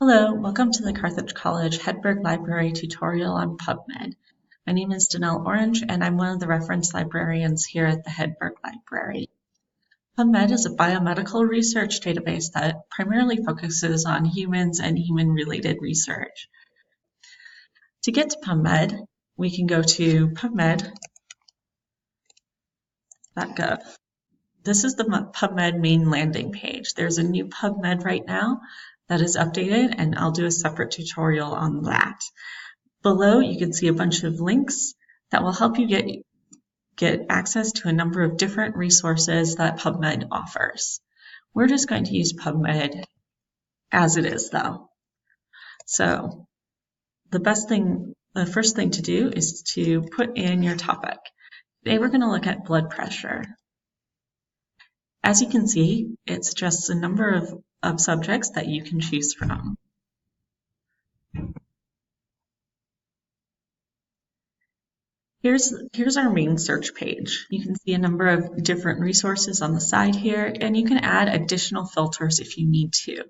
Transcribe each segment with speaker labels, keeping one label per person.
Speaker 1: Hello, welcome to the Carthage College Hedberg Library tutorial on Pubmed. My name is Danelle Orange and I'm one of the reference librarians here at the Hedberg Library. Pubmed is a biomedical research database that primarily focuses on humans and human-related research. To get to Pubmed, we can go to pubmed.gov. This is the Pubmed main landing page. There's a new Pubmed right now that is updated, and I'll do a separate tutorial on that. Below, you can see a bunch of links that will help you get access to a number of different resources that Pubmed offers. We're just going to use Pubmed as it is, though. So the first thing to do is to put in your topic. Today we're going to look at blood pressure. As you can see, it suggests a number of subjects that you can choose from. Here's our main search page. You can see a number of different resources on the side here, and you can add additional filters if you need to.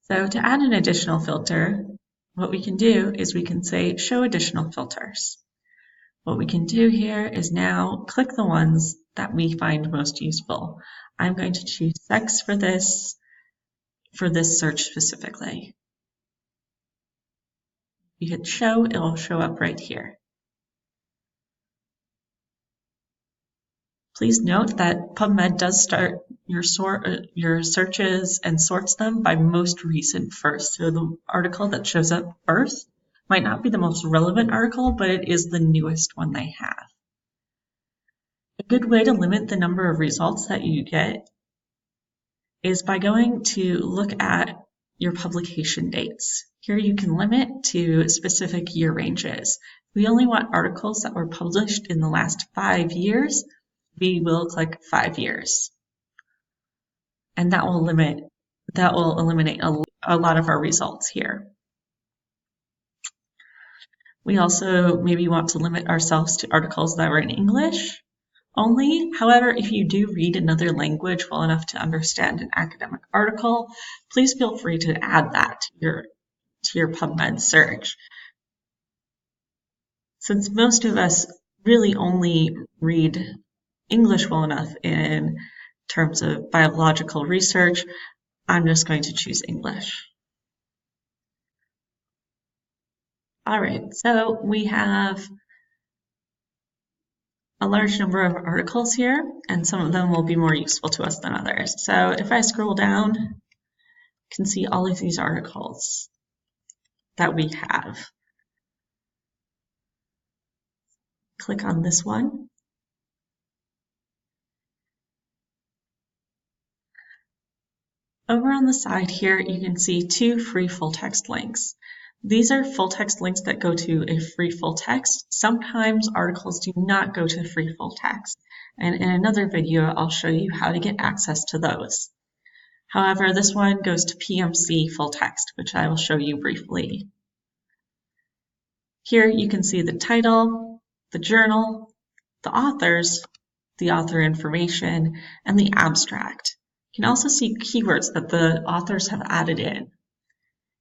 Speaker 1: So to add an additional filter, what we can do is we can say show additional filters. What we can do here is now click the ones that we find most useful. I'm going to choose sex for this search specifically. You hit show, it'll show up right here. Please note that Pubmed does start your searches and sorts them by most recent first. So the article that shows up first might not be the most relevant article, but it is the newest one they have. A good way to limit the number of results that you get is by going to look at your publication dates. Here you can limit to specific year ranges. We only want articles that were published in the last 5 years. We will click 5 years. And that will eliminate a lot of our results here. We also maybe want to limit ourselves to articles that were in English only. However, if you do read another language well enough to understand an academic article, please feel free to add that to your Pubmed search. Since most of us really only read English well enough in terms of biological research, I'm just going to choose English. All right, so we have a large number of articles here, and some of them will be more useful to us than others. So if I scroll down, you can see all of these articles that we have. Click on this one. Over on the side here, you can see 2 free full text links. These are full text links that go to a free full text. Sometimes articles do not go to free full text, and in another video, I'll show you how to get access to those. However, this one goes to PMC full text, which I will show you briefly. Here you can see the title, the journal, the authors, the author information, and the abstract. You can also see keywords that the authors have added in.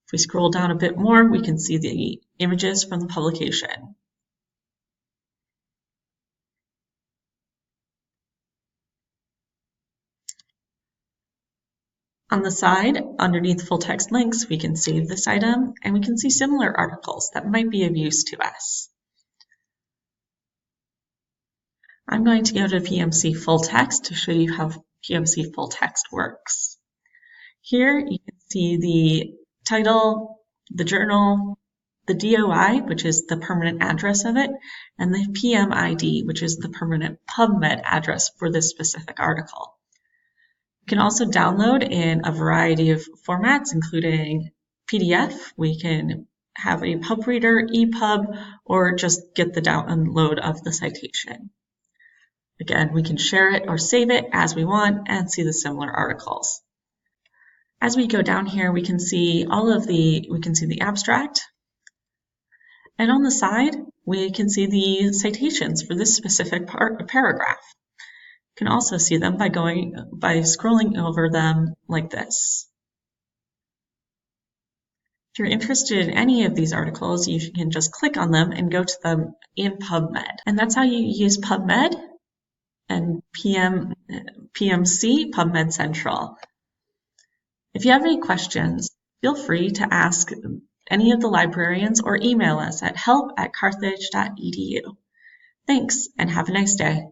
Speaker 1: If we scroll down a bit more, we can see the images from the publication. On the side, underneath full text links, we can save this item, and we can see similar articles that might be of use to us. I'm going to go to PMC full text to show you how PMC full text works. Here you can see the title, the journal, the DOI, which is the permanent address of it, and the PMID, which is the permanent Pubmed address for this specific article. You can also download in a variety of formats, including PDF. We can have a pub reader, EPUB, or just get the download of the citation. Again, we can share it or save it as we want and see the similar articles. As we go down here, we can see the abstract. And on the side, we can see the citations for this specific paragraph. You can also see them by scrolling over them like this. If you're interested in any of these articles, you can just click on them and go to them in Pubmed. And that's how you use Pubmed and PMC, Pubmed Central. If you have any questions, feel free to ask any of the librarians or email us at help@carthage.edu. Thanks, and have a nice day.